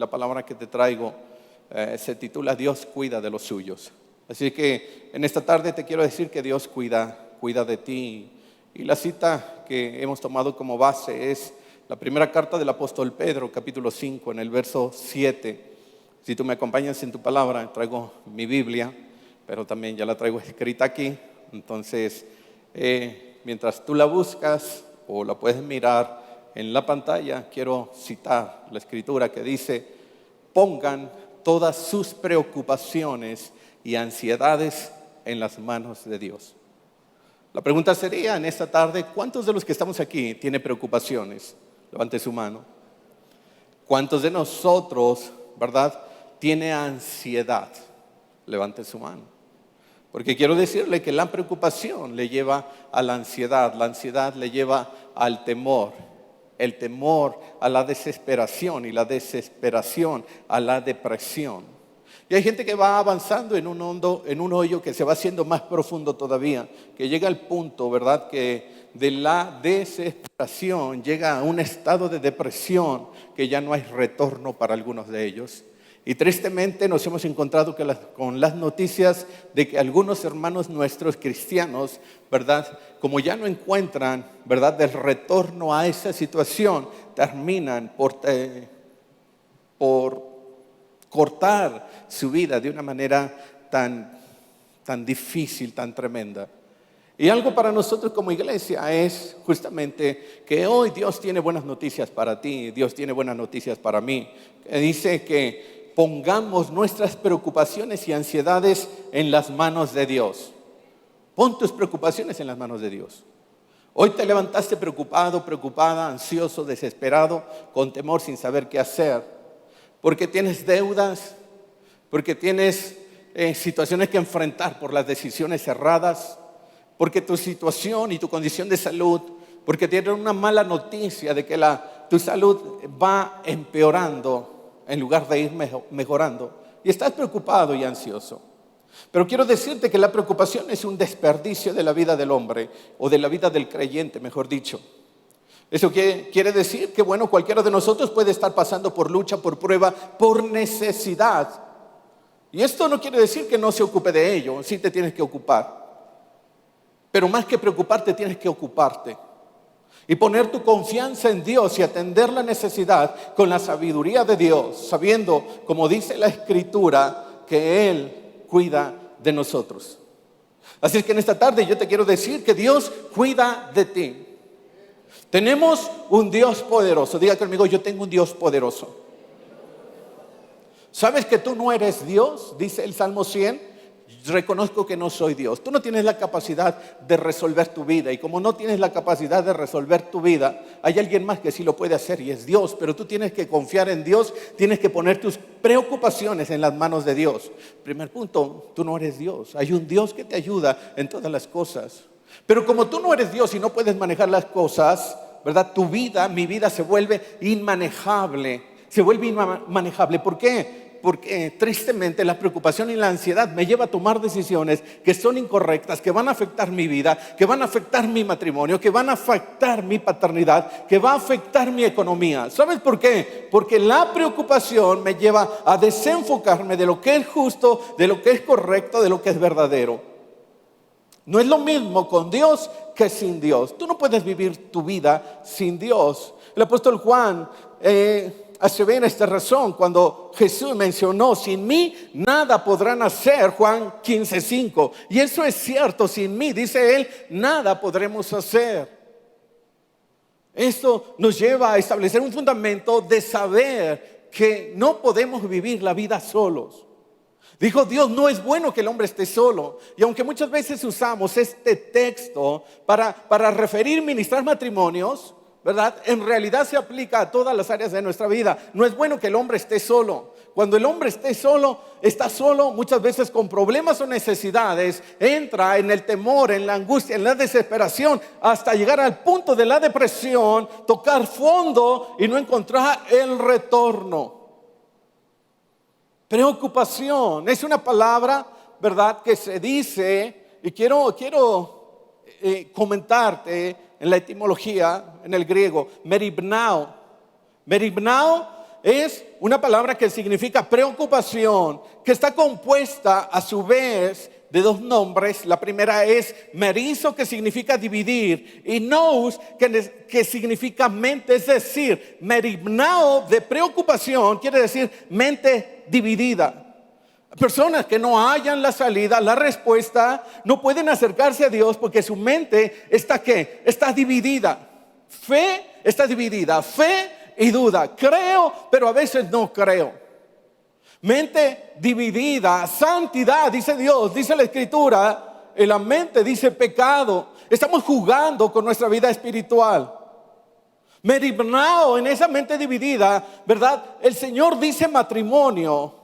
La palabra que te traigo se titula Dios cuida de los suyos. Así que en esta tarde te quiero decir que Dios cuida de ti. Y la cita que hemos tomado como base es la primera carta del apóstol Pedro, capítulo 5, en el verso 7. Si tú me acompañas en tu palabra, traigo mi Biblia, pero también ya la traigo escrita aquí. Entonces, mientras tú la buscas o la puedes mirar en la pantalla, quiero citar la escritura que dice: pongan todas sus preocupaciones y ansiedades en las manos de Dios. La pregunta sería en esta tarde: ¿cuántos de los que estamos aquí tienen preocupaciones? Levante su mano. ¿Cuántos de nosotros, verdad, tiene ansiedad? Levante su mano. Porque quiero decirle que la preocupación le lleva a la ansiedad le lleva al temor, el temor a la desesperación y la desesperación a la depresión. Y hay gente que va avanzando en un hoyo que se va haciendo más profundo todavía, que llega al punto, ¿verdad?, que de la desesperación llega a un estado de depresión que ya no hay retorno para algunos de ellos. Y tristemente nos hemos encontrado con las noticias de que algunos hermanos nuestros cristianos, ¿verdad?, como ya no encuentran, ¿verdad?, el retorno a esa situación, terminan por cortar su vida de una manera tan difícil, tan tremenda. Y algo para nosotros como iglesia es justamente que hoy Dios tiene buenas noticias para ti, Dios tiene buenas noticias para mí. Dice que pongamos nuestras preocupaciones y ansiedades en las manos de Dios. Pon tus preocupaciones en las manos de Dios. Hoy te levantaste preocupado, preocupada, ansioso, desesperado, con temor, sin saber qué hacer, porque tienes deudas, porque tienes situaciones que enfrentar por las decisiones erradas, porque tu situación y tu condición de salud, porque tienes una mala noticia de que tu salud va empeorando en lugar de ir mejorando, y estás preocupado y ansioso. Pero quiero decirte que la preocupación es un desperdicio de la vida del hombre, o de la vida del creyente, mejor dicho. Eso quiere decir que, bueno, cualquiera de nosotros puede estar pasando por lucha, por prueba, por necesidad. Y esto no quiere decir que no se ocupe de ello, sí te tienes que ocupar. Pero más que preocuparte, tienes que ocuparte. Y poner tu confianza en Dios y atender la necesidad con la sabiduría de Dios, sabiendo, como dice la Escritura, que Él cuida de nosotros. Así es que en esta tarde yo te quiero decir que Dios cuida de ti. Tenemos un Dios poderoso. Diga conmigo: yo tengo un Dios poderoso. ¿Sabes que tú no eres Dios? Dice el Salmo 100. Reconozco que no soy Dios. Tú no tienes la capacidad de resolver tu vida. Y como no tienes la capacidad de resolver tu vida, hay alguien más que sí lo puede hacer, y es Dios. Pero tú tienes que confiar en Dios. Tienes que poner tus preocupaciones en las manos de Dios. Primer punto: tú no eres Dios. Hay un Dios que te ayuda en todas las cosas. Pero como tú no eres Dios y no puedes manejar las cosas, ¿verdad?, tu vida, mi vida se vuelve inmanejable. Se vuelve inmanejable. ¿Por qué? Porque tristemente la preocupación y la ansiedad me lleva a tomar decisiones que son incorrectas, que van a afectar mi vida, que van a afectar mi matrimonio, que van a afectar mi paternidad, que va a afectar mi economía. ¿Sabes por qué? Porque la preocupación me lleva a desenfocarme de lo que es justo, de lo que es correcto, de lo que es verdadero. No es lo mismo con Dios que sin Dios. Tú no puedes vivir tu vida sin Dios. El apóstol Juan hace bien esta razón cuando Jesús mencionó: sin mí nada podrán hacer, Juan 15:5. Y eso es cierto, sin mí, dice él, nada podremos hacer. Esto nos lleva a establecer un fundamento de saber que no podemos vivir la vida solos. Dijo Dios: no es bueno que el hombre esté solo. Y aunque muchas veces usamos este texto para referir, ministrar matrimonios, ¿verdad?, en realidad se aplica a todas las áreas de nuestra vida. No es bueno que el hombre esté solo. Cuando el hombre está solo, muchas veces con problemas o necesidades, entra en el temor, en la angustia, en la desesperación, hasta llegar al punto de la depresión, tocar fondo y no encontrar el retorno. Preocupación es una palabra, ¿verdad?, que se dice, y quiero comentarte en la etimología, en el griego, meribnao. Meribnao es una palabra que significa preocupación, que está compuesta a su vez de dos nombres. La primera es merizo, que significa dividir, y nous, que significa mente. Es decir, merimnao, de preocupación, quiere decir mente dividida. Personas que no hallan la salida, la respuesta, no pueden acercarse a Dios porque su mente está ¿qué? Está dividida. Fe está dividida, fe y duda. Creo, pero a veces no creo. Mente dividida, santidad, dice Dios, dice la Escritura. En la mente dice pecado. Estamos jugando con nuestra vida espiritual. Merimnao, en esa mente dividida, ¿verdad? El Señor dice matrimonio.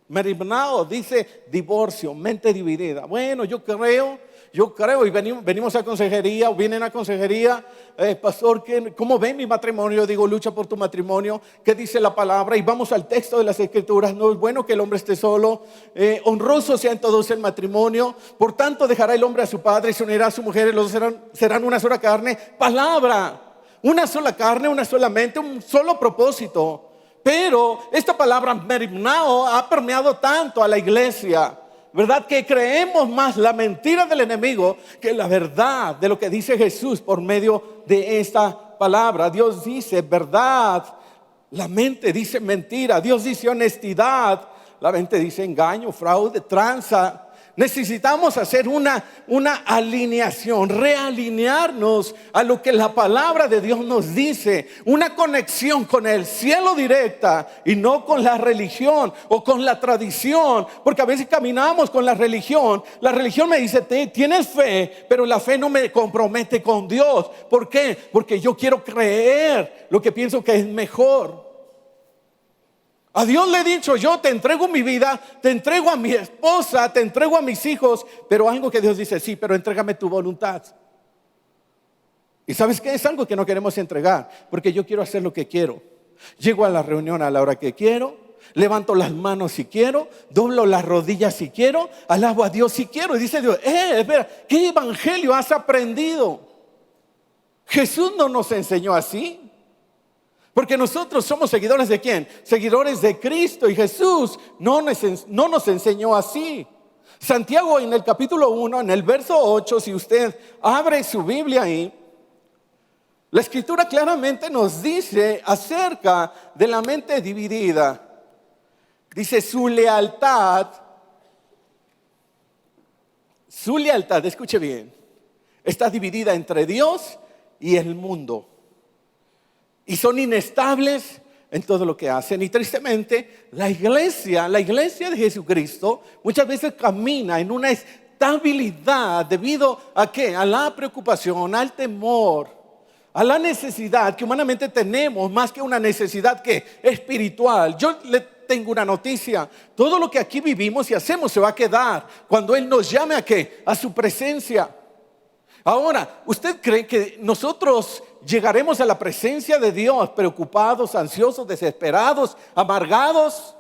Merimnao dice divorcio, mente dividida. Bueno, yo creo y venimos a consejería, o vienen a consejería, pastor, ¿cómo ven mi matrimonio? Yo digo, lucha por tu matrimonio. ¿Qué dice la palabra? Y vamos al texto de las Escrituras. No es bueno que el hombre esté solo. Honroso sea en todos el matrimonio. Por tanto, dejará el hombre a su padre y se unirá a su mujer, y los dos serán una sola carne. Palabra, una sola carne, una sola mente, un solo propósito. Pero esta palabra merimnao ha permeado tanto a la iglesia, ¿verdad? Que creemos más la mentira del enemigo que la verdad de lo que dice Jesús por medio de esta palabra. Dios dice verdad, la mente dice mentira. Dios dice honestidad, la mente dice engaño, fraude, tranza. Necesitamos hacer una alineación, realinearnos a lo que la palabra de Dios nos dice. Una conexión con el cielo directa y no con la religión o con la tradición. Porque a veces caminamos con la religión. La religión me dice, tienes fe, pero la fe no me compromete con Dios. ¿Por qué? Porque yo quiero creer lo que pienso que es mejor. A Dios le he dicho, yo te entrego mi vida, te entrego a mi esposa, te entrego a mis hijos, pero algo que Dios dice, sí, pero entrégame tu voluntad. ¿Y sabes qué? Es algo que no queremos entregar, porque yo quiero hacer lo que quiero. Llego a la reunión a la hora que quiero, levanto las manos si quiero, doblo las rodillas si quiero, alabo a Dios si quiero. Y dice Dios, espera, ¿qué evangelio has aprendido? Jesús no nos enseñó así. Porque nosotros somos seguidores ¿de quién? Seguidores de Cristo, y Jesús no nos enseñó así. Santiago en el capítulo 1, en el verso 8, si usted abre su Biblia ahí, la Escritura claramente nos dice acerca de la mente dividida. Dice su lealtad, escuche bien, está dividida entre Dios y el mundo. Y son inestables en todo lo que hacen. Y tristemente, la iglesia de Jesucristo muchas veces camina en una estabilidad debido a ¿qué? A la preocupación, al temor, a la necesidad que humanamente tenemos, más que una necesidad que espiritual. Yo le tengo una noticia: todo lo que aquí vivimos y hacemos se va a quedar cuando Él nos llame a ¿qué? A su presencia. Ahora, ¿usted cree que nosotros llegaremos a la presencia de Dios preocupados, ansiosos, desesperados, amargados?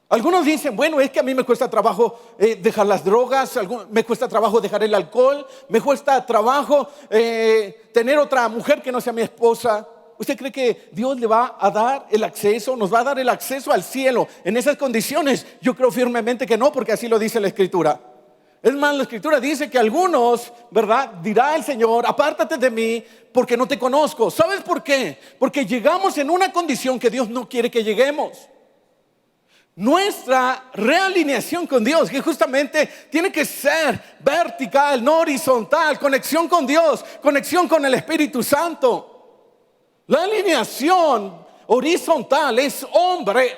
Algunos dicen, bueno, es que a mí me cuesta trabajo dejar las drogas, me cuesta trabajo dejar el alcohol, me cuesta trabajo tener otra mujer que no sea mi esposa. ¿Usted cree que Dios le va a dar el acceso, nos va a dar el acceso al cielo en esas condiciones? Yo creo firmemente que no, porque así lo dice la Escritura. Es más, la Escritura dice que algunos, ¿verdad? Dirá el Señor, apártate de mí porque no te conozco. ¿Sabes por qué? Porque llegamos en una condición que Dios no quiere que lleguemos. Nuestra realineación con Dios, que justamente tiene que ser vertical, no horizontal, conexión con Dios, conexión con el Espíritu Santo. La alineación horizontal es hombre,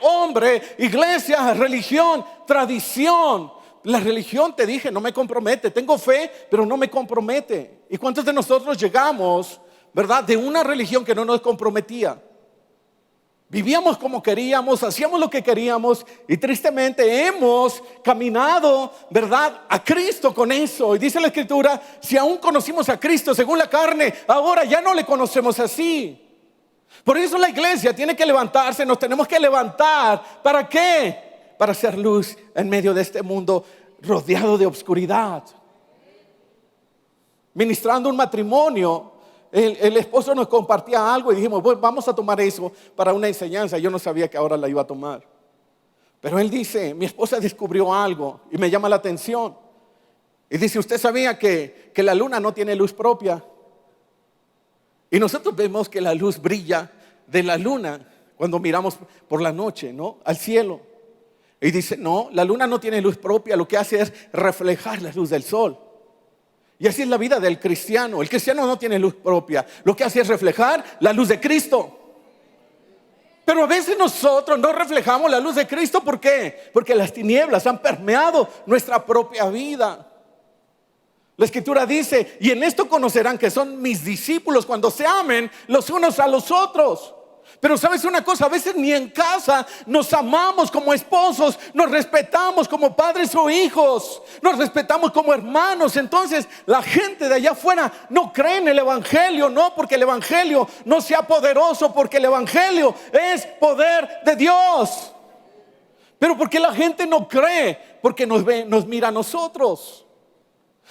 iglesia, religión, tradición. La religión, te dije, no me compromete. Tengo fe, pero no me compromete. ¿Y cuántos de nosotros llegamos, verdad, de una religión que no nos comprometía? Vivíamos como queríamos, hacíamos lo que queríamos, y tristemente hemos caminado, verdad, a Cristo con eso. Y dice la Escritura, si aún conocimos a Cristo según la carne, ahora ya no le conocemos así. Por eso la iglesia tiene que levantarse, nos tenemos que levantar. ¿Para qué? Para hacer luz en medio de este mundo rodeado de oscuridad. Ministrando un matrimonio, el esposo nos compartía algo y dijimos, bueno, vamos a tomar eso para una enseñanza. Yo no sabía que ahora la iba a tomar. Pero él dice, mi esposa descubrió algo y me llama la atención. Y dice, ¿usted sabía que la luna no tiene luz propia? Y nosotros vemos que la luz brilla de la luna cuando miramos por la noche, ¿no? Al cielo. Y dice, no, la luna no tiene luz propia, lo que hace es reflejar la luz del sol. Y así es la vida del cristiano. El cristiano no tiene luz propia, lo que hace es reflejar la luz de Cristo. Pero a veces nosotros no reflejamos la luz de Cristo. ¿Por qué? Porque las tinieblas han permeado nuestra propia vida. La Escritura dice, y en esto conocerán que son mis discípulos cuando se amen los unos a los otros. Pero sabes una cosa, a veces ni en casa nos amamos como esposos, nos respetamos como padres o hijos, nos respetamos como hermanos. Entonces la gente de allá afuera no cree en el Evangelio, no porque el Evangelio no sea poderoso, porque el Evangelio es poder de Dios. Pero porque la gente no cree, porque nos mira a nosotros.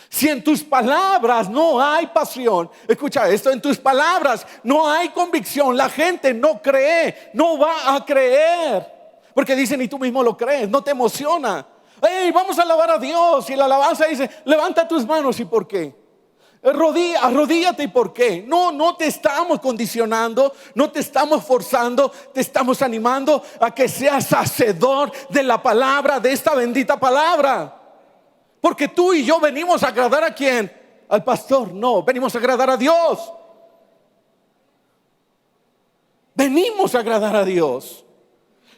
Si en tus palabras no hay pasión, escucha esto, en tus palabras no hay convicción, la gente no cree, no va a creer. Porque dicen, y tú mismo lo crees, no te emociona. Hey, vamos a alabar a Dios. Y la alabanza dice, levanta tus manos. ¿Y por qué? Arrodíllate. ¿Y por qué? No te estamos condicionando, no te estamos forzando, te estamos animando a que seas hacedor de la palabra, de esta bendita palabra. Porque tú y yo venimos a agradar ¿a quién? Al pastor. No, venimos a agradar a Dios. Venimos a agradar a Dios.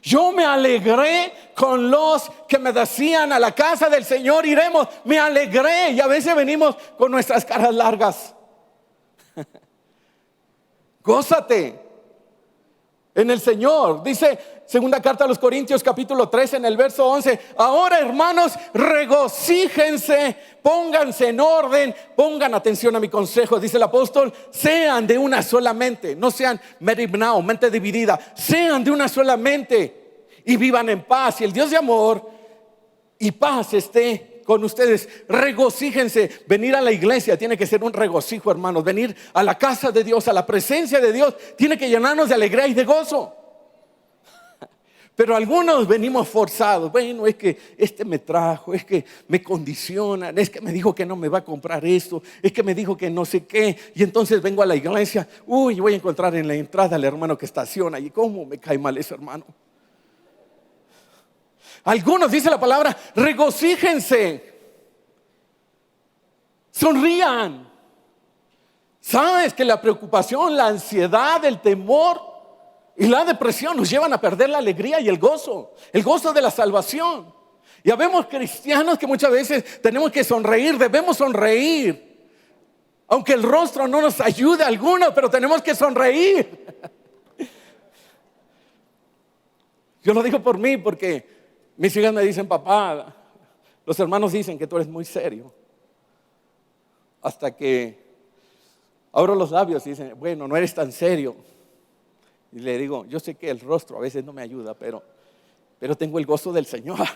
Yo me alegré con los que me decían, a la casa del Señor iremos. Me alegré, y a veces venimos con nuestras caras largas. Gózate en el Señor. Dice segunda carta a los Corintios capítulo 13 en el verso 11. Ahora, hermanos, regocíjense, pónganse en orden, pongan atención a mi consejo, dice el apóstol. Sean de una sola mente, no sean meribnao, mente dividida. Sean de una sola mente y vivan en paz. Y el Dios de amor y paz esté con ustedes. Regocíjense. Venir a la iglesia tiene que ser un regocijo, hermanos. Venir a la casa de Dios, a la presencia de Dios, tiene que llenarnos de alegría y de gozo. Pero algunos venimos forzados. Bueno, es que este me trajo, es que me condicionan, es que me dijo que no me va a comprar esto, es que me dijo que no sé qué. Y entonces vengo a la iglesia. Uy, voy a encontrar en la entrada al hermano que estaciona. Y cómo me cae mal ese hermano. Algunos, dice la palabra, regocíjense, sonrían. Sabes que la preocupación, la ansiedad, el temor y la depresión nos llevan a perder la alegría y el gozo de la salvación. Y habemos cristianos que muchas veces tenemos que sonreír, debemos sonreír, aunque el rostro no nos ayude a algunos, pero tenemos que sonreír. Yo lo digo por mí, porque mis hijas me dicen, papá, los hermanos dicen que tú eres muy serio. Hasta que abro los labios y dicen, bueno, no eres tan serio. Y le digo, yo sé que el rostro a veces no me ayuda, pero tengo el gozo del Señor.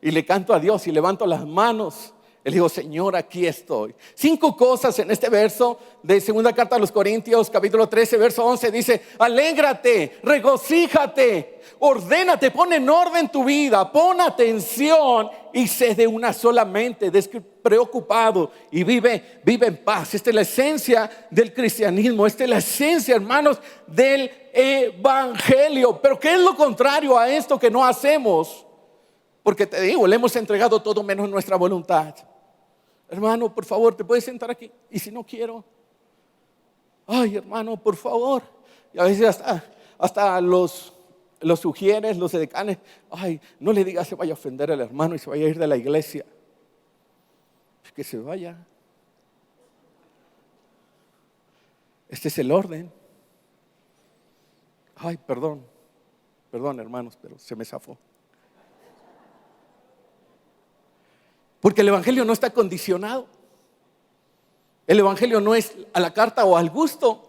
Y le canto a Dios y levanto las manos. Le digo, Señor, aquí estoy. 5 cosas en este verso de segunda carta a los Corintios, capítulo 13, verso 11. Dice, alégrate, regocíjate, ordénate, pon en orden tu vida, pon atención y sé de una sola mente, despreocupado y vive en paz. Esta es la esencia del cristianismo, esta es la esencia, hermanos, del evangelio. Pero ¿qué es lo contrario a esto que no hacemos? Porque te digo, le hemos entregado todo menos nuestra voluntad. Hermano, por favor, ¿te puedes sentar aquí? Y si no quiero, ay, hermano, por favor. Y a veces hasta los sugieres, los edecanes, ay, no le digas, se vaya a ofender al hermano y se vaya a ir de la iglesia. Que se vaya. Este es el orden. Ay, perdón, hermanos, pero se me zafó. Porque el evangelio no está condicionado. El evangelio no es a la carta o al gusto.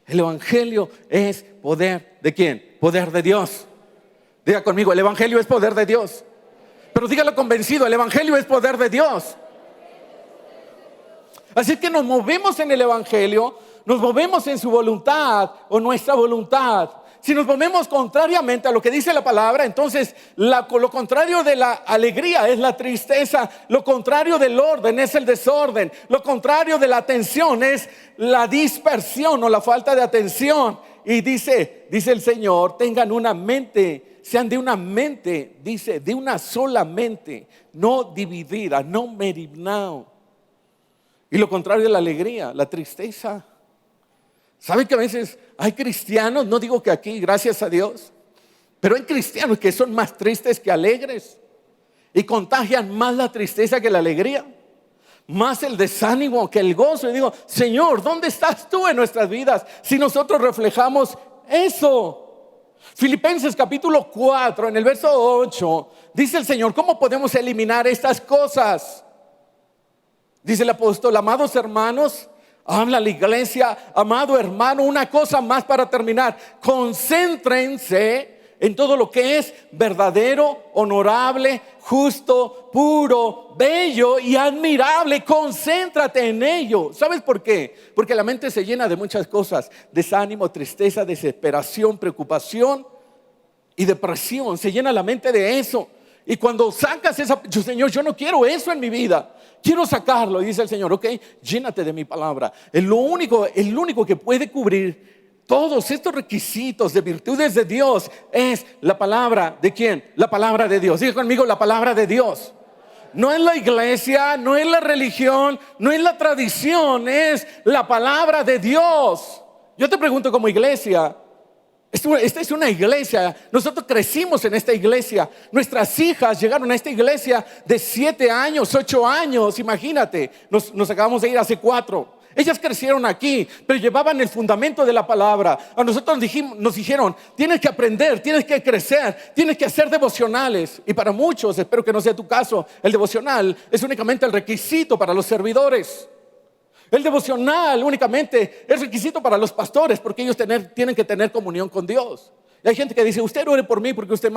El evangelio es poder ¿de quién? Poder de Dios. Diga conmigo, el evangelio es poder de Dios. Pero dígalo convencido, el evangelio es poder de Dios. Así que nos movemos en el Evangelio, nos movemos en su voluntad o nuestra voluntad. Si nos movemos contrariamente a lo que dice la palabra, entonces lo contrario de la alegría es la tristeza, lo contrario del orden es el desorden, lo contrario de la atención es la dispersión o la falta de atención. Y dice el Señor, tengan una mente, sean de una mente, dice, de una sola mente, no dividida, no merimnao. Y lo contrario de la alegría, la tristeza. ¿Saben que a veces hay cristianos, no digo que aquí, gracias a Dios, pero hay cristianos que son más tristes que alegres y contagian más la tristeza que la alegría, más el desánimo que el gozo? Y digo, Señor, ¿dónde estás tú en nuestras vidas si nosotros reflejamos eso? Filipenses capítulo 4, en el verso 8, dice el Señor, ¿cómo podemos eliminar estas cosas? Dice el apóstol, amados hermanos, habla la iglesia, amado hermano, una cosa más para terminar. Concéntrense en todo lo que es verdadero, honorable, justo, puro, bello y admirable. Concéntrate en ello. ¿Sabes por qué? Porque la mente se llena de muchas cosas: desánimo, tristeza, desesperación, preocupación y depresión. Se llena la mente de eso. Y cuando sacas esa, Señor, yo no quiero eso en mi vida, quiero sacarlo. Y dice el Señor, ok, llénate de mi palabra. El único que puede cubrir todos estos requisitos de virtudes de Dios es la palabra. ¿De quién? La palabra de Dios. Diga conmigo, la palabra de Dios. No es la iglesia, no es la religión, no es la tradición, es la palabra de Dios. Yo te pregunto como iglesia, esta es una iglesia, nosotros crecimos en esta iglesia, nuestras hijas llegaron a esta iglesia de 7 años, 8 años, imagínate, nos acabamos de ir hace 4. Ellas crecieron aquí, pero llevaban el fundamento de la palabra. A nosotros nos dijeron, tienes que aprender, tienes que crecer, tienes que hacer devocionales. Y para muchos, espero que no sea tu caso, el devocional es únicamente el requisito para los servidores. El devocional únicamente es requisito para los pastores, porque ellos tienen que tener comunión con Dios. Y hay gente que dice, usted ore por mí porque usted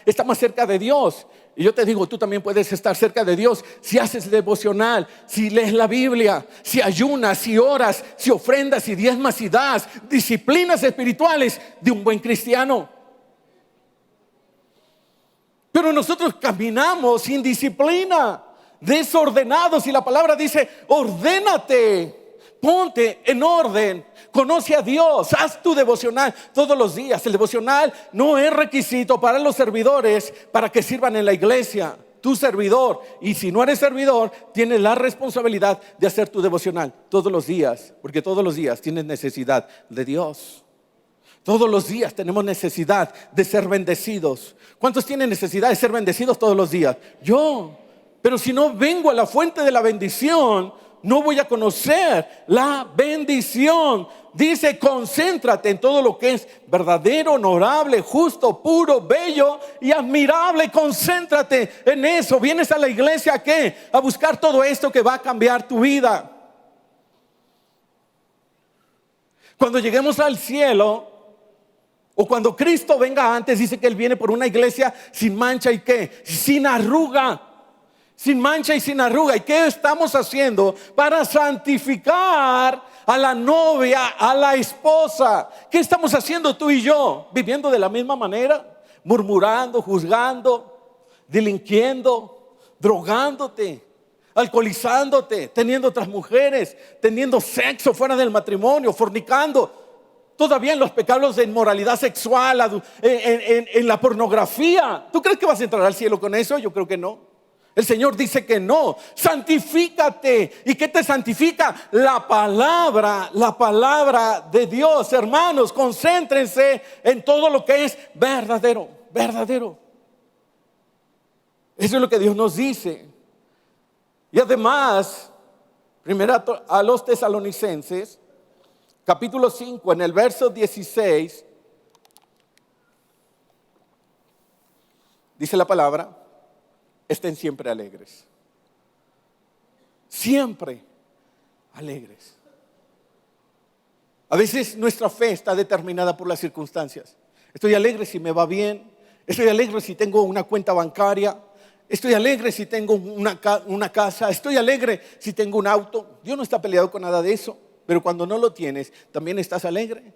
está más cerca de Dios. Y yo te digo, tú también puedes estar cerca de Dios si haces devocional, si lees la Biblia, si ayunas, si oras, si ofrendas, si diezmas y das. Disciplinas espirituales de un buen cristiano. Pero nosotros caminamos sin disciplina, desordenados, y la palabra dice, ordénate, ponte en orden, conoce a Dios, haz tu devocional todos los días. El devocional no es requisito para los servidores para que sirvan en la iglesia. Tu servidor, y si no eres servidor, tienes la responsabilidad de hacer tu devocional todos los días, porque todos los días tienes necesidad de Dios. Todos los días tenemos necesidad de ser bendecidos. ¿Cuántos tienen necesidad de ser bendecidos todos los días? Yo. Pero si no vengo a la fuente de la bendición, no voy a conocer la bendición. Dice, concéntrate en todo lo que es verdadero, honorable, justo, puro, bello y admirable. Concéntrate en eso. ¿Vienes a la iglesia a qué? A buscar todo esto que va a cambiar tu vida. Cuando lleguemos al cielo, o cuando Cristo venga antes, dice que Él viene por una iglesia sin mancha y ¿qué? Sin arruga. Sin mancha y sin arruga. ¿Y qué estamos haciendo para santificar a la novia, a la esposa? ¿Qué estamos haciendo tú y yo? ¿Viviendo de la misma manera? Murmurando, juzgando, delinquiendo, drogándote, alcoholizándote, teniendo otras mujeres, teniendo sexo fuera del matrimonio, fornicando, todavía en los pecados de inmoralidad sexual, en la pornografía. ¿Tú crees que vas a entrar al cielo con eso? Yo creo que no. El Señor dice que no. Santifícate. ¿Y qué te santifica? La palabra de Dios. Hermanos, concéntrense en todo lo que es verdadero. Verdadero. Eso es lo que Dios nos dice. Y además, primero a los Tesalonicenses, capítulo 5, en el verso 16, dice la palabra, estén siempre alegres. Siempre alegres. A veces nuestra fe está determinada por las circunstancias. Estoy alegre si me va bien. Estoy alegre si tengo una cuenta bancaria. Estoy alegre si tengo una casa. Estoy alegre si tengo un auto. Dios no está peleado con nada de eso. Pero cuando no lo tienes, ¿también estás alegre?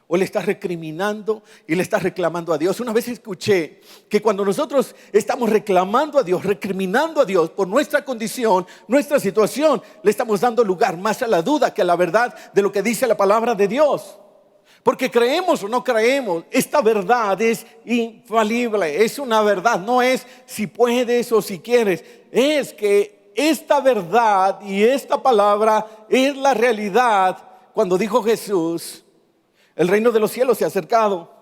¿O le estás recriminando y le estás reclamando a Dios? Una vez escuché que cuando nosotros estamos reclamando a Dios, recriminando a Dios por nuestra condición, nuestra situación, le estamos dando lugar más a la duda que a la verdad de lo que dice la palabra de Dios. Porque creemos o no creemos, esta verdad es infalible, es una verdad, no es si puedes o si quieres, es que esta verdad y esta palabra es la realidad. Cuando dijo Jesús, el reino de los cielos se ha acercado.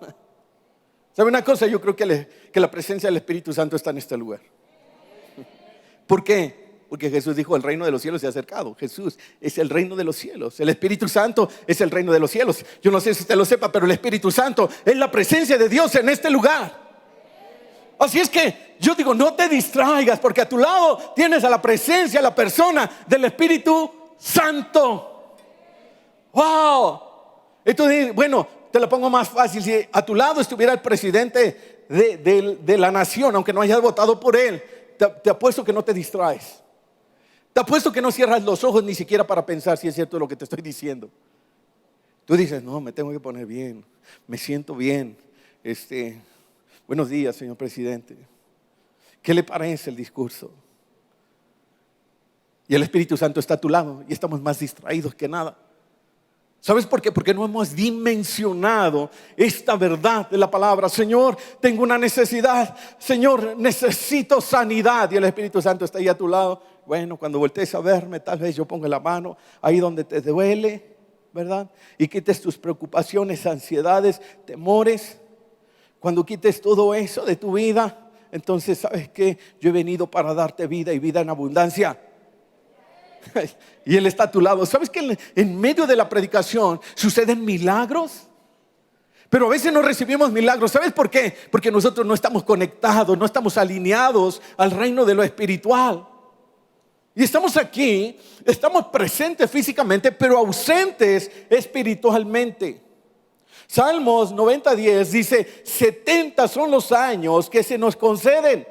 ¿Sabe una cosa? Yo creo que la presencia del Espíritu Santo está en este lugar. ¿Por qué? Porque Jesús dijo, el reino de los cielos se ha acercado. Jesús es el reino de los cielos. El Espíritu Santo es el reino de los cielos. Yo no sé si usted lo sepa, pero el Espíritu Santo es la presencia de Dios en este lugar. Así es que yo digo, no te distraigas, porque a tu lado tienes a la presencia, a la persona del Espíritu Santo. ¡Wow! Entonces, bueno, te lo pongo más fácil. Si a tu lado estuviera el presidente de la nación, aunque no hayas votado por él, te apuesto que no te distraes. Te apuesto que no cierras los ojos ni siquiera para pensar si es cierto lo que te estoy diciendo. Tú dices, no, me tengo que poner bien, me siento bien. Buenos días, señor presidente. ¿Qué le parece el discurso? Y el Espíritu Santo está a tu lado y estamos más distraídos que nada. ¿Sabes por qué? Porque no hemos dimensionado esta verdad de la palabra. Señor, tengo una necesidad. Señor, necesito sanidad. Y el Espíritu Santo está ahí a tu lado. Bueno, cuando voltees a verme, tal vez yo ponga la mano ahí donde te duele, ¿verdad? Y quites tus preocupaciones, ansiedades, temores. Cuando quites todo eso de tu vida, entonces, ¿sabes qué? Yo he venido para darte vida y vida en abundancia. Y Él está a tu lado. ¿Sabes que en medio de la predicación suceden milagros? Pero a veces no recibimos milagros. ¿Sabes por qué? Porque nosotros no estamos conectados, no estamos alineados al reino de lo espiritual. Y estamos aquí, estamos presentes físicamente, pero ausentes espiritualmente. Salmos 90:10 dice, 70 son los años que se nos conceden.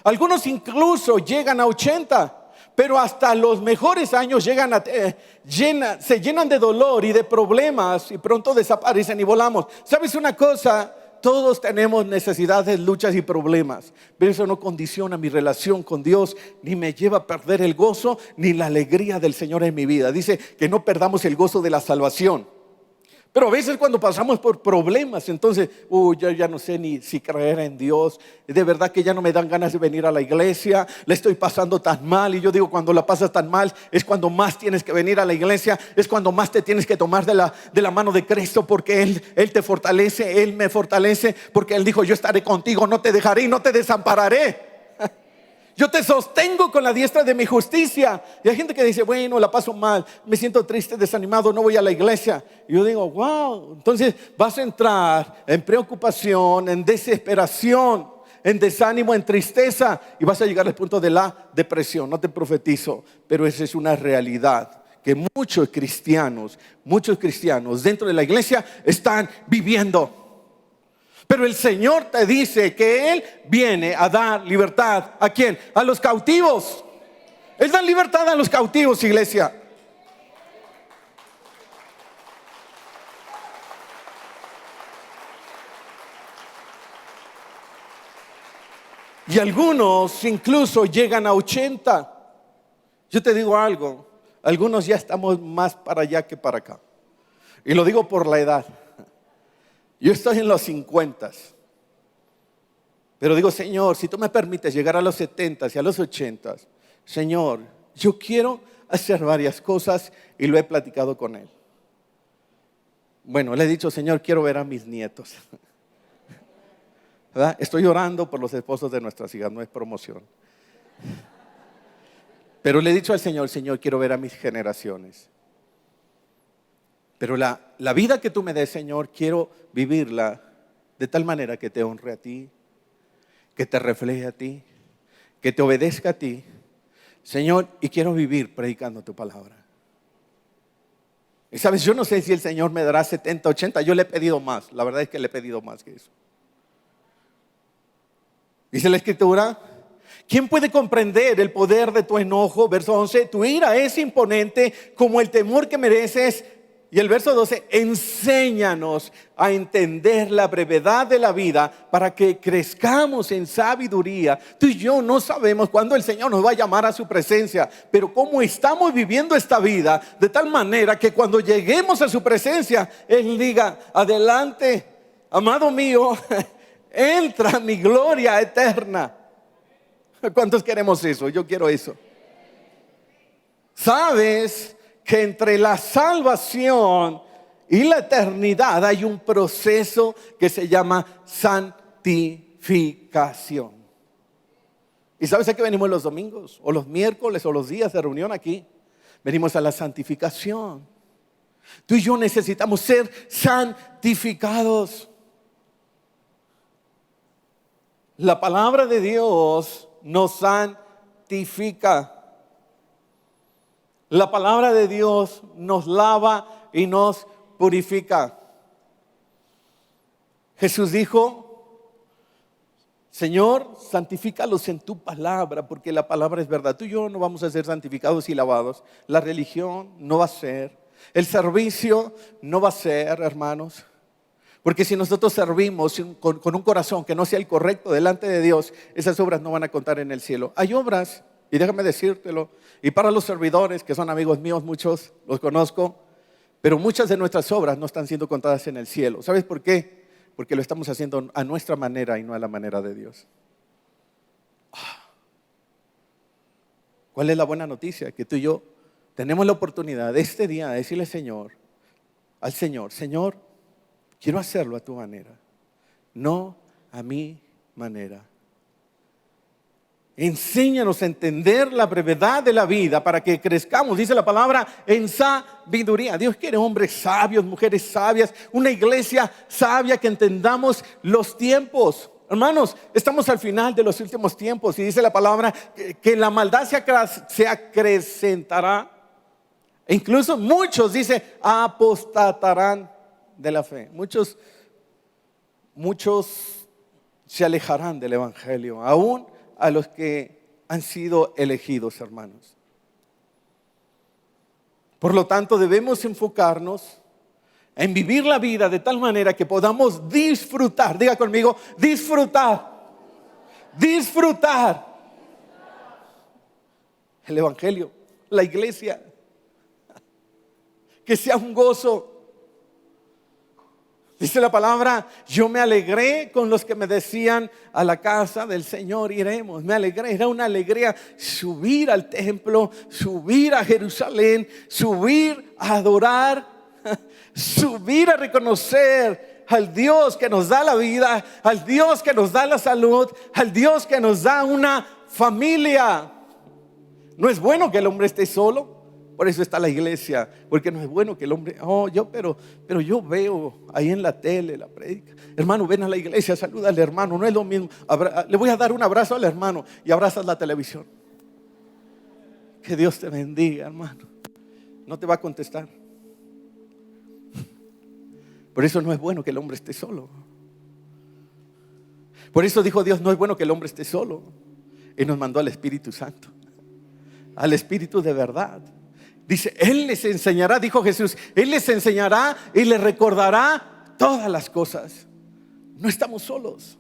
Algunos incluso llegan a 80. Pero hasta los mejores años se llenan de dolor y de problemas y pronto desaparecen y volamos. ¿Sabes una cosa? Todos tenemos necesidades, luchas y problemas. Pero eso no condiciona mi relación con Dios, ni me lleva a perder el gozo, ni la alegría del Señor en mi vida. Dice que no perdamos el gozo de la salvación. Pero a veces cuando pasamos por problemas, entonces, yo ya no sé ni si creer en Dios. De verdad que ya no me dan ganas de venir a la iglesia. La estoy pasando tan mal. Y yo digo, cuando la pasas tan mal, es cuando más tienes que venir a la iglesia. Es cuando más te tienes que tomar de la mano de Cristo. Porque Él te fortalece, Él me fortalece. Porque Él dijo, yo estaré contigo, no te dejaré y no te desampararé. Yo te sostengo con la diestra de mi justicia. Y hay gente que dice, bueno, la paso mal, me siento triste, desanimado, no voy a la iglesia. Y yo digo, wow, entonces vas a entrar en preocupación, en desesperación, en desánimo, en tristeza. Y vas a llegar al punto de la depresión. No te profetizo, pero esa es una realidad que muchos cristianos dentro de la iglesia están viviendo. Pero el Señor te dice que Él viene a dar libertad. ¿A quién? A los cautivos. Él da libertad a los cautivos, iglesia. Y algunos incluso llegan a 80. Yo te digo algo, algunos ya estamos más para allá que para acá. Y lo digo por la edad. Yo estoy en los 50. Pero digo, Señor, si tú me permites llegar a los 70 y a los 80, Señor, yo quiero hacer varias cosas y lo he platicado con Él. Bueno, le he dicho, Señor, quiero ver a mis nietos. ¿Verdad? Estoy orando por los esposos de nuestras hijas, no es promoción. Pero le he dicho al Señor, Señor, quiero ver a mis generaciones. Pero la vida que tú me des, Señor, quiero vivirla de tal manera que te honre a ti, que te refleje a ti, que te obedezca a ti, Señor, y quiero vivir predicando tu palabra. Y sabes, yo no sé si el Señor me dará 70, 80, yo le he pedido más, la verdad es que le he pedido más que eso. Dice la Escritura ¿Quién puede comprender el poder de tu enojo? Verso 11, tu ira es imponente como el temor que mereces. Y el verso 12, enséñanos a entender la brevedad de la vida para que crezcamos en sabiduría. Tú y yo no sabemos cuándo el Señor nos va a llamar a su presencia, pero cómo estamos viviendo esta vida de tal manera que cuando lleguemos a su presencia, Él diga, adelante, amado mío, entra a mi gloria eterna. ¿Cuántos queremos eso? Yo quiero eso. ¿Sabes que entre la salvación y la eternidad hay un proceso que se llama santificación? ¿Y sabes a qué venimos los domingos? O los miércoles o los días de reunión aquí. Venimos a la santificación. Tú y yo necesitamos ser santificados. La palabra de Dios nos santifica. La palabra de Dios nos lava y nos purifica. Jesús dijo, Señor, santifícalos en tu palabra, porque la palabra es verdad. Tú y yo no vamos a ser santificados y lavados. La religión no va a ser. El servicio no va a ser, hermanos. Porque si nosotros servimos con un corazón que no sea el correcto delante de Dios, esas obras no van a contar en el cielo. Hay obras, y déjame decírtelo, y para los servidores que son amigos míos, muchos los conozco, pero muchas de nuestras obras no están siendo contadas en el cielo. ¿Sabes por qué? Porque lo estamos haciendo a nuestra manera y no a la manera de Dios. ¿Cuál es la buena noticia? Que tú y yo tenemos la oportunidad de este día de decirle al Señor, Señor, quiero hacerlo a tu manera, no a mi manera. Enséñanos a entender la brevedad de la vida para que crezcamos, dice la palabra, en sabiduría. Dios quiere hombres sabios, mujeres sabias, una iglesia sabia, que entendamos los tiempos. Hermanos, estamos al final de los últimos tiempos y dice la palabra que la maldad se acrecentará. E incluso muchos, dice, apostatarán de la fe. Muchos se alejarán del evangelio, aún a los que han sido elegidos, hermanos. Por lo tanto, debemos enfocarnos en vivir la vida de tal manera que podamos disfrutar. Diga conmigo, disfrutar el evangelio, la iglesia, que sea un gozo. Dice la palabra, yo me alegré con los que me decían, a la casa del Señor iremos. Me alegré, era una alegría subir al templo, subir a Jerusalén, subir a adorar, subir a reconocer al Dios que nos da la vida, al Dios que nos da la salud, al Dios que nos da una familia. No es bueno que el hombre esté solo. Por eso está la iglesia, porque no es bueno que el hombre, pero yo veo ahí en la tele la prédica. Hermano, ven a la iglesia, saluda al hermano, no es lo mismo. Le voy a dar un abrazo al hermano y abrazas la televisión. Que Dios te bendiga, hermano. No te va a contestar. Por eso no es bueno que el hombre esté solo. Por eso dijo Dios, no es bueno que el hombre esté solo. Y nos mandó al Espíritu Santo, al Espíritu de verdad. Dice, Él les enseñará, dijo Jesús, Él les enseñará y les recordará todas las cosas. No estamos solos.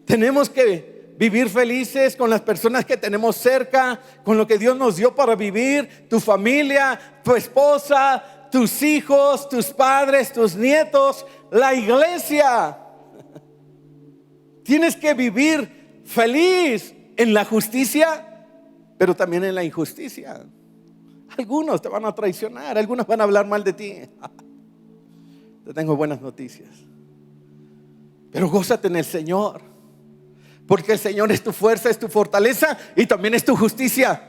Tenemos que vivir felices con las personas que tenemos cerca, con lo que Dios nos dio para vivir, tu familia, tu esposa, tus hijos, tus padres, tus nietos, la iglesia. Tienes que vivir feliz en la justicia, pero también en la injusticia. Algunos te van a traicionar, algunos van a hablar mal de ti. Te tengo buenas noticias. Pero gózate en el Señor, porque el Señor es tu fuerza, es tu fortaleza y también es tu justicia.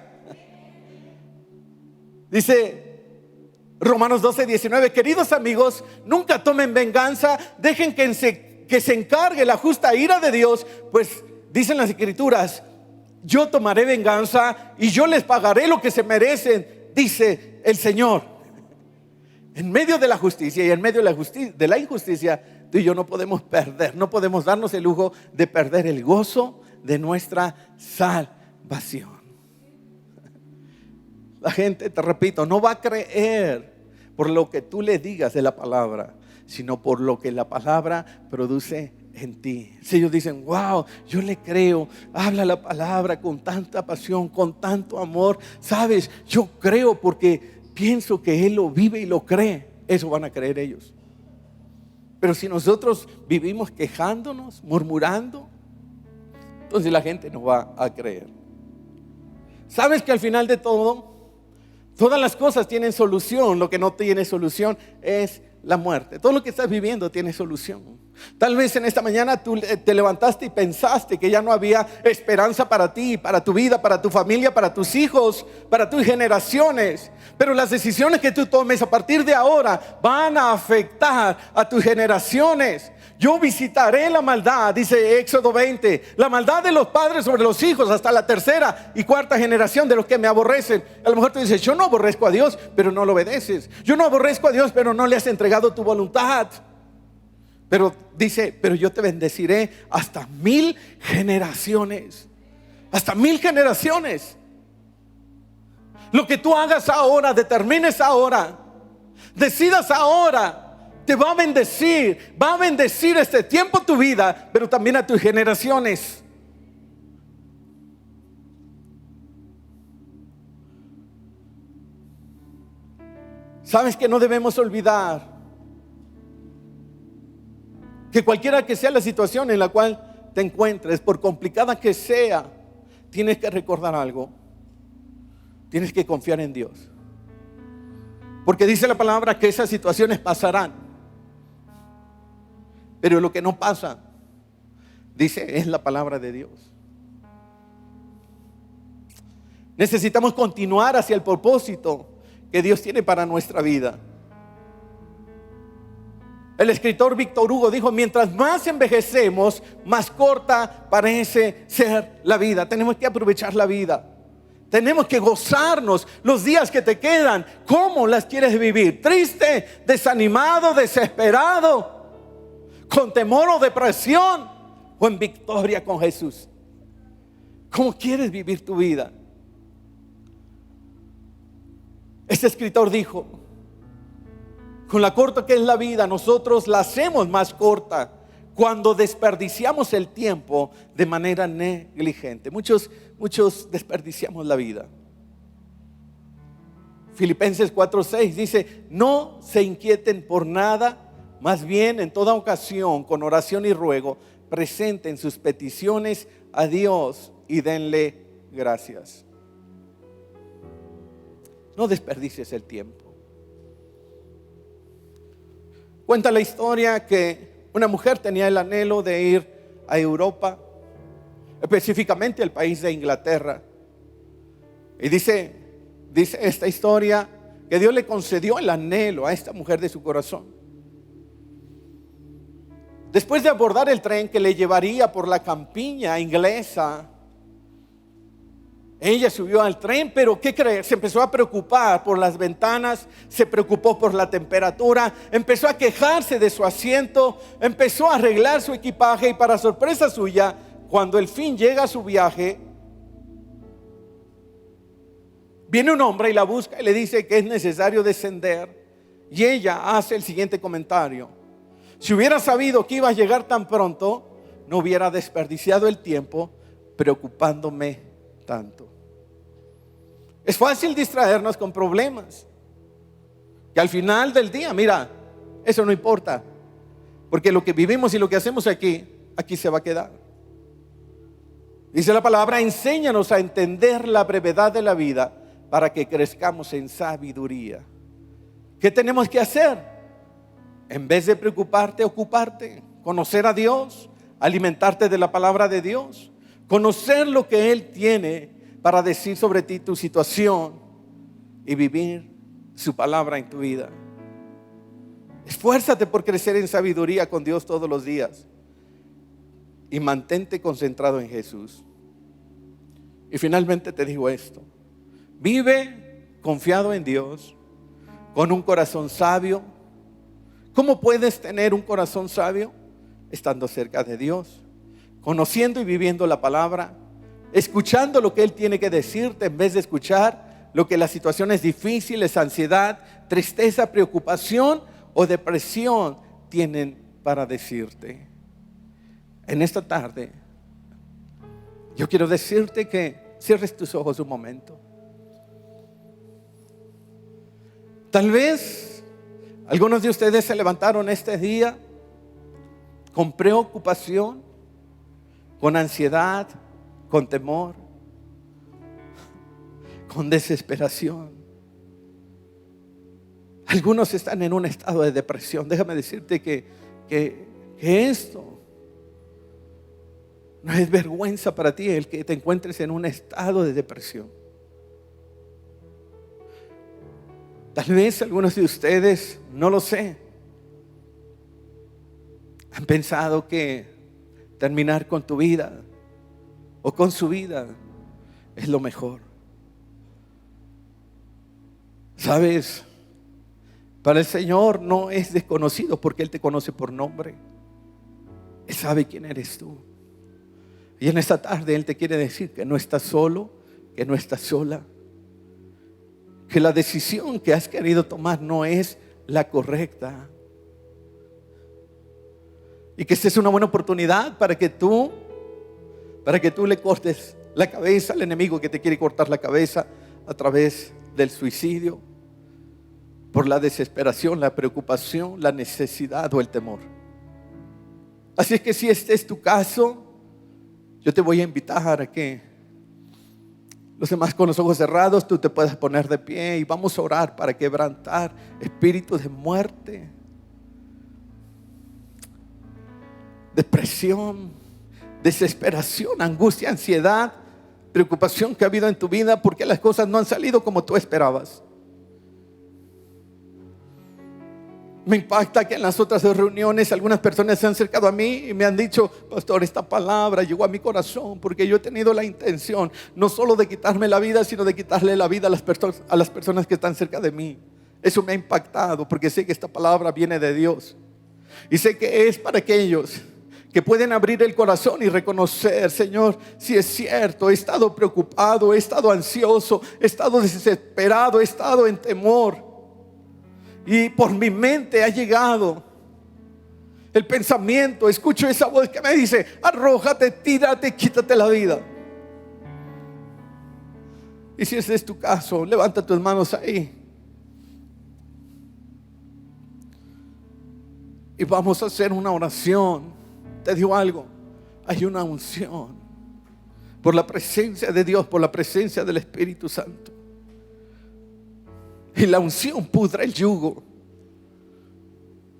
Dice Romanos 12:19, queridos amigos, nunca tomen venganza, dejen que se encargue la justa ira de Dios, pues dicen las Escrituras, yo tomaré venganza y yo les pagaré lo que se merecen, dice el Señor. En medio de la justicia y en medio de la injusticia, tú y yo no podemos perder, no podemos darnos el lujo de perder el gozo de nuestra salvación. La gente, te repito, no va a creer por lo que tú le digas de la palabra, sino por lo que la palabra produce en ti. Si ellos dicen, wow, yo le creo, habla la palabra con tanta pasión, con tanto amor, sabes, yo creo porque pienso que Él lo vive y lo cree. Eso van a creer ellos. Pero si nosotros vivimos quejándonos, murmurando, entonces la gente no va a creer. ¿Sabes que al final de todo, todas las cosas tienen solución? Lo que no tiene solución es la muerte. Todo lo que estás viviendo tiene solución. Tal vez en esta mañana tú te levantaste y pensaste que ya no había esperanza para ti, para tu vida, para tu familia, para tus hijos, para tus generaciones. Pero las decisiones que tú tomes a partir de ahora van a afectar a tus generaciones. Yo visitaré la maldad, dice Éxodo 20, la maldad de los padres sobre los hijos hasta la tercera y cuarta generación de los que me aborrecen. A lo mejor tú dices, yo no aborrezco a Dios, pero no lo obedeces. Yo no aborrezco a Dios, pero no le has entregado tu voluntad. Pero dice, pero yo te bendeciré hasta 1000 generaciones. Hasta 1000 generaciones. Lo que tú hagas ahora, determines ahora, decidas ahora, te va a bendecir este tiempo tu vida, pero también a tus generaciones. Sabes que no debemos olvidar que cualquiera que sea la situación en la cual te encuentres, por complicada que sea, tienes que recordar algo. Tienes que confiar en Dios. Porque dice la palabra que esas situaciones pasarán. Pero lo que no pasa, dice, es la palabra de Dios. Necesitamos continuar hacia el propósito que Dios tiene para nuestra vida. El escritor Víctor Hugo dijo, mientras más envejecemos, más corta parece ser la vida. Tenemos que aprovechar la vida. Tenemos que gozarnos los días que te quedan. ¿Cómo las quieres vivir? ¿Triste, desanimado, desesperado, con temor o depresión, o en victoria con Jesús? ¿Cómo quieres vivir tu vida? Este escritor dijo, con la corta que es la vida, nosotros la hacemos más corta cuando desperdiciamos el tiempo de manera negligente. Muchos desperdiciamos la vida. Filipenses 4:6 dice, no se inquieten por nada, más bien en toda ocasión, con oración y ruego, presenten sus peticiones a Dios y denle gracias. No desperdicies el tiempo. Cuenta la historia que una mujer tenía el anhelo de ir a Europa, específicamente al país de Inglaterra. Y dice esta historia que Dios le concedió el anhelo a esta mujer de su corazón. Después de abordar el tren que le llevaría por la campiña inglesa, ella subió al tren, pero ¿qué crees? Se empezó a preocupar por las ventanas, se preocupó por la temperatura, empezó a quejarse de su asiento, empezó a arreglar su equipaje y para sorpresa suya, cuando el fin llega a su viaje, viene un hombre y la busca y le dice que es necesario descender y ella hace el siguiente comentario: si hubiera sabido que iba a llegar tan pronto, no hubiera desperdiciado el tiempo preocupándome tanto. Es fácil distraernos con problemas que al final del día, mira, eso no importa, porque lo que vivimos y lo que hacemos aquí se va a quedar. Dice la palabra, enséñanos a entender la brevedad de la vida para que crezcamos en sabiduría. ¿Qué tenemos que hacer? En vez de preocuparte, ocuparte, conocer a Dios, alimentarte de la palabra de Dios, conocer lo que Él tiene para decir sobre ti, tu situación, y vivir su palabra en tu vida. Esfuérzate por crecer en sabiduría con Dios todos los días y mantente concentrado en Jesús. Y finalmente te digo esto: vive confiado en Dios, con un corazón sabio, ¿Cómo puedes tener un corazón sabio? Estando cerca de Dios, conociendo y viviendo la palabra, escuchando lo que Él tiene que decirte en vez de escuchar lo que las situaciones difíciles, ansiedad, tristeza, preocupación o depresión tienen para decirte. En esta tarde, yo quiero decirte que cierres tus ojos un momento. Tal vez algunos de ustedes se levantaron este día con preocupación, con ansiedad, con temor, con desesperación. Algunos están en un estado de depresión. Déjame decirte que esto no es vergüenza para ti, el que te encuentres en un estado de depresión. Tal vez algunos de ustedes, no lo sé, han pensado que terminar con tu vida o con su vida es lo mejor. ¿Sabes? Para el Señor no es desconocido porque Él te conoce por nombre. Él sabe quién eres tú. Y en esta tarde Él te quiere decir que no estás solo, que no estás sola, que la decisión que has querido tomar no es la correcta. Y que esta es una buena oportunidad para que tú le cortes la cabeza al enemigo que te quiere cortar la cabeza a través del suicidio, por la desesperación, la preocupación, la necesidad o el temor. Así es que si este es tu caso, yo te voy a invitar a que los demás con los ojos cerrados, tú te puedas poner de pie y vamos a orar para quebrantar espíritus de muerte, depresión, desesperación, angustia, ansiedad, preocupación que ha habido en tu vida porque las cosas no han salido como tú esperabas. Me impacta que en las otras dos reuniones algunas personas se han acercado a mí y me han dicho: pastor, esta palabra llegó a mi corazón porque yo he tenido la intención no solo de quitarme la vida, sino de quitarle la vida a las personas que están cerca de mí. Eso me ha impactado porque sé que esta palabra viene de Dios y sé que es para aquellos que pueden abrir el corazón y reconocer: Señor, si es cierto, he estado preocupado, he estado ansioso, he estado desesperado, he estado en temor. Y por mi mente ha llegado el pensamiento, escucho esa voz que me dice: arrójate, tírate, quítate la vida. Y si ese es tu caso, levanta tus manos ahí. Y vamos a hacer una oración. Te digo algo, hay una unción por la presencia de Dios, por la presencia del Espíritu Santo. Y la unción pudra el yugo.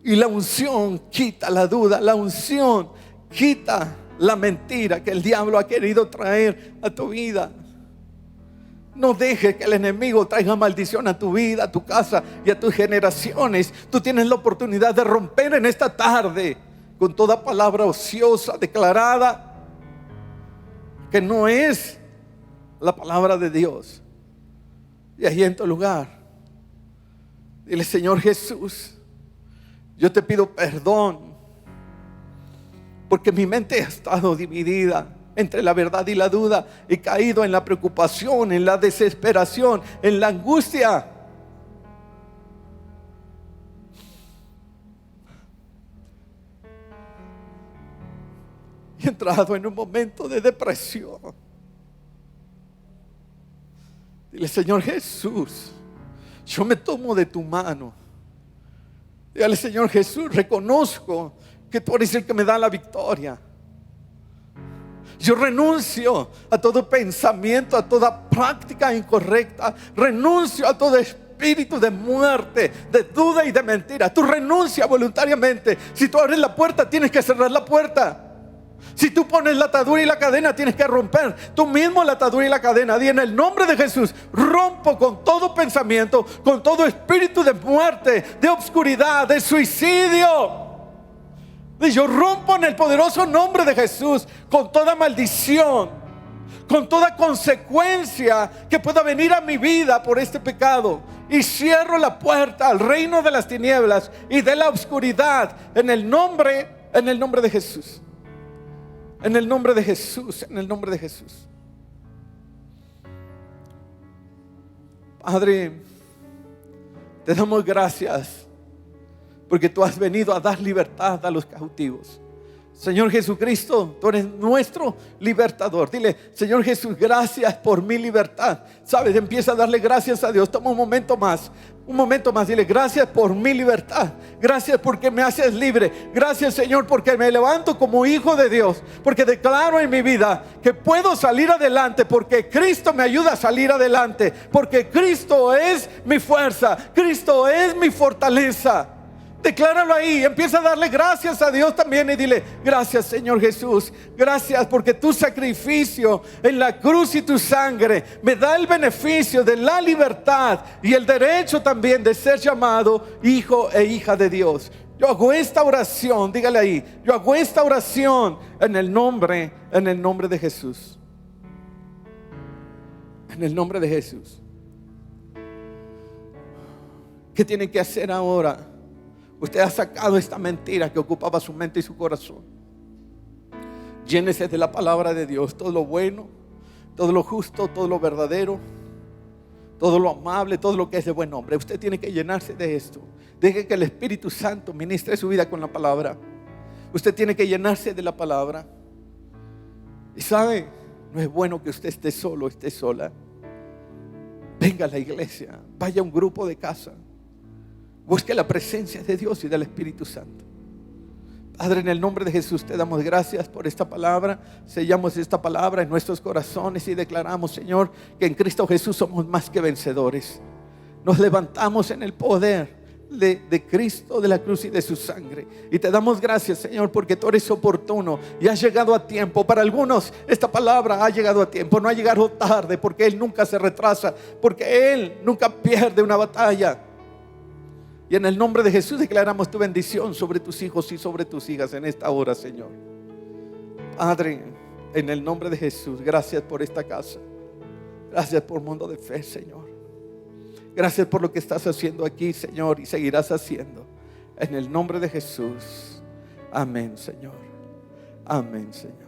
Y la unción quita la duda. La unción quita la mentira que el diablo ha querido traer a tu vida. No dejes que el enemigo traiga maldición a tu vida, a tu casa y a tus generaciones. Tú tienes la oportunidad de romper en esta tarde con toda palabra ociosa, declarada, que no es la palabra de Dios. Y ahí en tu lugar, dile: Señor Jesús, yo te pido perdón porque mi mente ha estado dividida entre la verdad y la duda. He caído en la preocupación, en la desesperación, en la angustia. He entrado en un momento de depresión. Dile: Señor Jesús, yo me tomo de tu mano. Dile: Señor Jesús, reconozco que tú eres el que me da la victoria. Yo renuncio a todo pensamiento, a toda práctica incorrecta. Renuncio a todo espíritu de muerte, de duda y de mentira. Tú renuncia voluntariamente. Si tú abres la puerta, tienes que cerrar la puerta. Si tú pones la atadura y la cadena, tienes que romper tú mismo la atadura y la cadena. Di: en el nombre de Jesús, rompo con todo pensamiento, con todo espíritu de muerte, de obscuridad, de suicidio. Y yo rompo en el poderoso nombre de Jesús con toda maldición, con toda consecuencia que pueda venir a mi vida por este pecado. y cierro la puerta al reino de las tinieblas y de la oscuridad en el nombre de Jesús. En el nombre de Jesús, en el nombre de Jesús. Padre, te damos gracias porque tú has venido a dar libertad a los cautivos. Señor Jesucristo, tú eres nuestro libertador. Dile: Señor Jesús, gracias por mi libertad. Sabes, empieza a darle gracias a Dios. Toma un momento más. Dile: gracias por mi libertad. Gracias porque me haces libre. Gracias, Señor, porque me levanto como hijo de Dios. Porque declaro en mi vida que puedo salir adelante, porque Cristo me ayuda a salir adelante. Porque Cristo es mi fuerza. Cristo es mi fortaleza. Decláralo ahí, empieza a darle gracias a Dios también y dile: gracias, Señor Jesús, gracias porque tu sacrificio en la cruz y tu sangre me da el beneficio de la libertad y el derecho también de ser llamado hijo e hija de Dios. Yo hago esta oración, dígale ahí, yo hago esta oración en el nombre de Jesús. En el nombre de Jesús. ¿Qué tiene que hacer ahora? Usted ha sacado esta mentira que ocupaba su mente y su corazón. Llénese de la palabra de Dios. Todo lo bueno, todo lo justo, todo lo verdadero, todo lo amable, todo lo que es de buen nombre. Usted tiene que llenarse de esto. Deje que el Espíritu Santo ministre su vida con la palabra. Usted tiene que llenarse de la palabra. Y sabe, no es bueno que usted esté solo, esté sola. Venga a la iglesia, vaya a un grupo de casa. Busque la presencia de Dios y del Espíritu Santo. Padre, en el nombre de Jesús te damos gracias por esta palabra. Sellamos esta palabra en nuestros corazones y declaramos, Señor, que en Cristo Jesús somos más que vencedores. Nos levantamos en el poder de Cristo, de la cruz y de su sangre. Y te damos gracias, Señor, porque tú eres oportuno y has llegado a tiempo. Para algunos esta palabra ha llegado a tiempo, no ha llegado tarde, porque Él nunca se retrasa, porque Él nunca pierde una batalla. Y en el nombre de Jesús declaramos tu bendición sobre tus hijos y sobre tus hijas en esta hora, Señor. Padre, en el nombre de Jesús, gracias por esta casa. Gracias por Mundo de Fe, Señor. Gracias por lo que estás haciendo aquí, Señor, y seguirás haciendo. En el nombre de Jesús. Amén, Señor. Amén, Señor.